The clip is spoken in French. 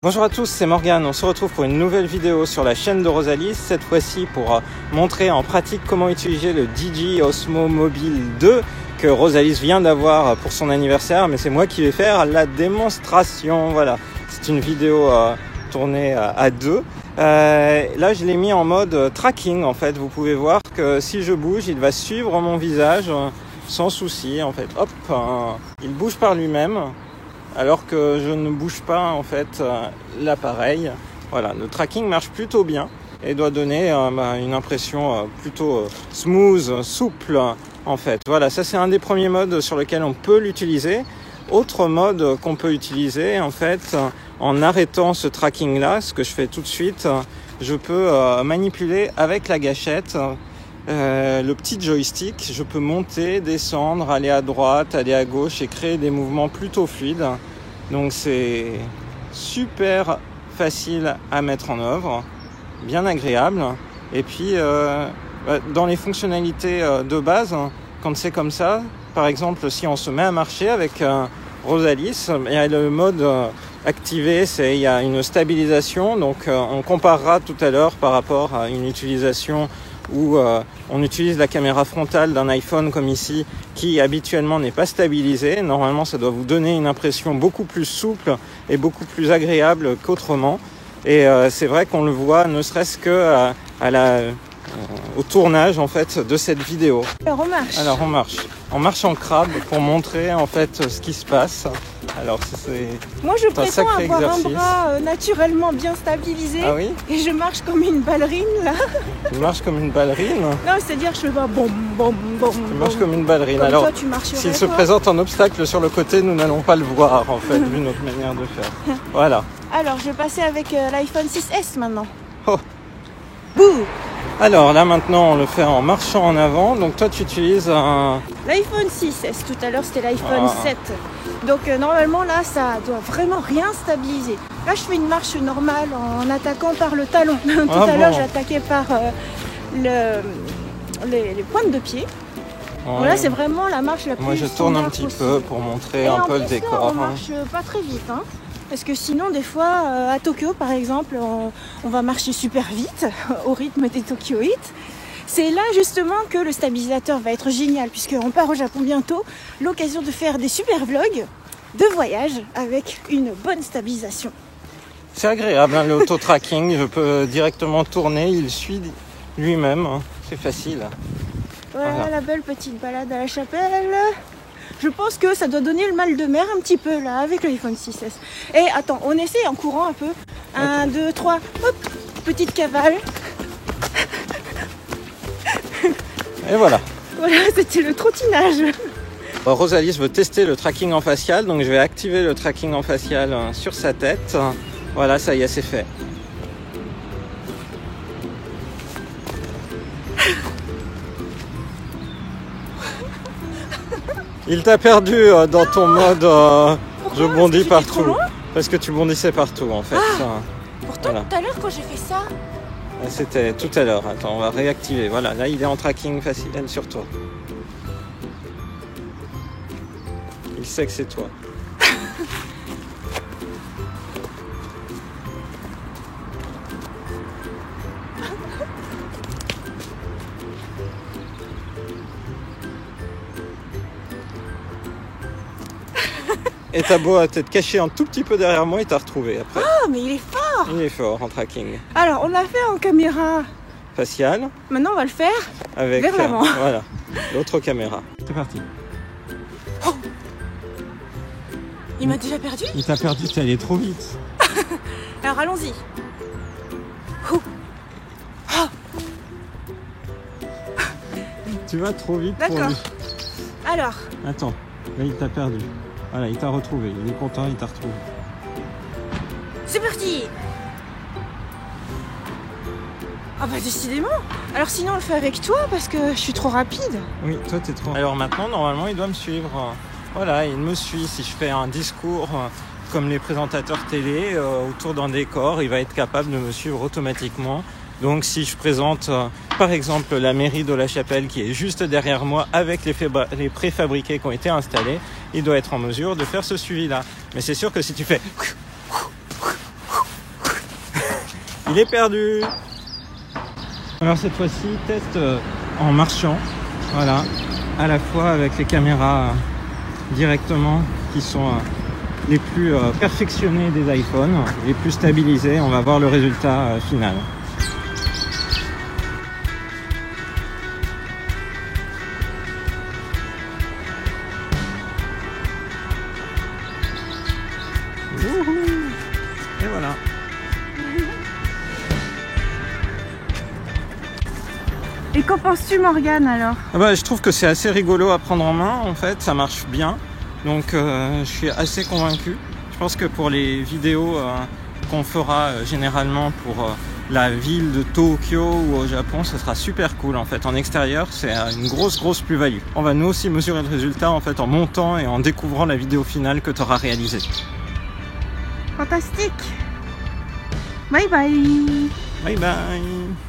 Bonjour à tous, c'est Morgane. On se retrouve pour une nouvelle vidéo sur la chaîne de Rosalis, cette fois-ci pour montrer en pratique comment utiliser le DJI Osmo Mobile 2 que Rosalis vient d'avoir pour son anniversaire, mais c'est moi qui vais faire la démonstration. Voilà, c'est une vidéo tournée à deux. Là, je l'ai mis en mode tracking en fait. Vous pouvez voir que si je bouge, il va suivre mon visage sans souci en fait. Hop, il bouge par lui-même. Alors que je ne bouge pas en fait l'appareil. Voilà, le tracking marche plutôt bien et doit donner une impression plutôt smooth, souple en fait. Voilà, ça c'est un des premiers modes sur lequel on peut l'utiliser. Autre mode qu'on peut utiliser en fait, en arrêtant ce tracking là, ce que je fais tout de suite, je peux manipuler avec la gâchette le petit joystick. Je peux monter, descendre, aller à droite, aller à gauche et créer des mouvements plutôt fluides. Donc c'est super facile à mettre en œuvre, bien agréable. Et puis dans les fonctionnalités de base, quand c'est comme ça, par exemple si on se met à marcher avec Rosalis, il y a le mode activé, il y a une stabilisation. Donc on comparera tout à l'heure par rapport à une utilisation où on utilise la caméra frontale d'un iPhone comme ici, qui habituellement n'est pas stabilisée. Normalement, ça doit vous donner une impression beaucoup plus souple et beaucoup plus agréable qu'autrement. Et c'est vrai qu'on le voit, ne serait-ce que au tournage en fait de cette vidéo. Alors on marche. On marche en crabe pour montrer en fait ce qui se passe. Alors moi je prétends avoir un bras naturellement bien stabilisé. Ah oui? Et je marche comme une ballerine là. Tu marches comme une ballerine? Non, c'est-à-dire je fais pas bom bom bom. Tu marches comme une ballerine. Comme alors toi, tu marcherais, s'il se présente un obstacle sur le côté, nous n'allons pas le voir en fait, vu notre manière de faire. Voilà. Alors je vais passer avec l'iPhone 6S maintenant. Oh. Bouh. Alors là maintenant on le fait en marchant en avant. Donc toi tu utilises l'iPhone 6S, tout à l'heure c'était l'iPhone 7. Donc normalement là ça doit vraiment rien stabiliser. Là je fais une marche normale en attaquant par le talon. Tout à l'heure j'attaquais par les pointes de pied. Ouais. Bon, là c'est vraiment la marche la plus Moi je tourne un petit possible. peu pour montrer un peu le décor. Là, on marche pas très vite parce que sinon des fois à Tokyo par exemple on va marcher super vite au rythme des Tokyoïtes. C'est là justement que le stabilisateur va être génial puisqu'on part au Japon bientôt, l'occasion de faire des super vlogs de voyage avec une bonne stabilisation. C'est agréable l'auto-tracking, je peux directement tourner, il suit lui-même, c'est facile. Voilà la belle petite balade à la chapelle. Je pense que ça doit donner le mal de mer un petit peu là avec l'iPhone 6S. Et attends, on essaie en courant un peu. 1, 2, 3, hop, petite cavale. Et voilà. Voilà, c'était le trottinage. Rosalis veut tester le tracking en facial, donc je vais activer le tracking en facial sur sa tête. Voilà, ça y est, c'est fait. Il t'a perdu dans ton mode je bondis partout. Parce que tu bondissais partout en fait. Pourtant voilà. Tout à l'heure quand j'ai fait ça... C'était tout à l'heure. Attends, on va réactiver. Voilà, là il est en tracking facial sur toi. Il sait que c'est toi. Et t'as beau t'être caché un tout petit peu derrière moi, il t'a retrouvé après. Ah, mais il est fort! Il est fort en tracking. Alors, on l'a fait en caméra faciale. Maintenant, on va le faire avec vers l'avant. Voilà, l'autre caméra. C'est parti. Oh, il m'a déjà perdu? Il t'a perdu, t'es allé trop vite. Alors, allons-y. Oh. Tu vas trop vite pour lui. Alors. Attends, là il t'a perdu. Voilà, il t'a retrouvé. Il est content, il t'a retrouvé. C'est parti! Ah bah décidément. Alors sinon on le fait avec toi parce que je suis trop rapide. Oui, toi t'es trop... Alors maintenant, normalement, il doit me suivre. Voilà, il me suit. Si je fais un discours comme les présentateurs télé autour d'un décor, il va être capable de me suivre automatiquement. Donc si je présente par exemple la mairie de la Chapelle qui est juste derrière moi avec les préfabriqués qui ont été installés, il doit être en mesure de faire ce suivi-là. Mais c'est sûr que si tu fais Il est perdu. Alors cette fois-ci, test en marchant. Voilà, à la fois avec les caméras directement qui sont les plus perfectionnées des iPhones, les plus stabilisées. On va voir le résultat final. Et voilà. Et qu'en penses-tu, Morgane, alors? Je trouve que c'est assez rigolo à prendre en main, en fait, ça marche bien. Donc je suis assez convaincu. Je pense que pour les vidéos qu'on fera généralement pour la ville de Tokyo ou au Japon, ça sera super cool en fait. En extérieur, c'est une grosse plus-value. On va nous aussi mesurer le résultat en fait en montant et en découvrant la vidéo finale que tu auras réalisée. Fantastique. Bye bye. Bye bye.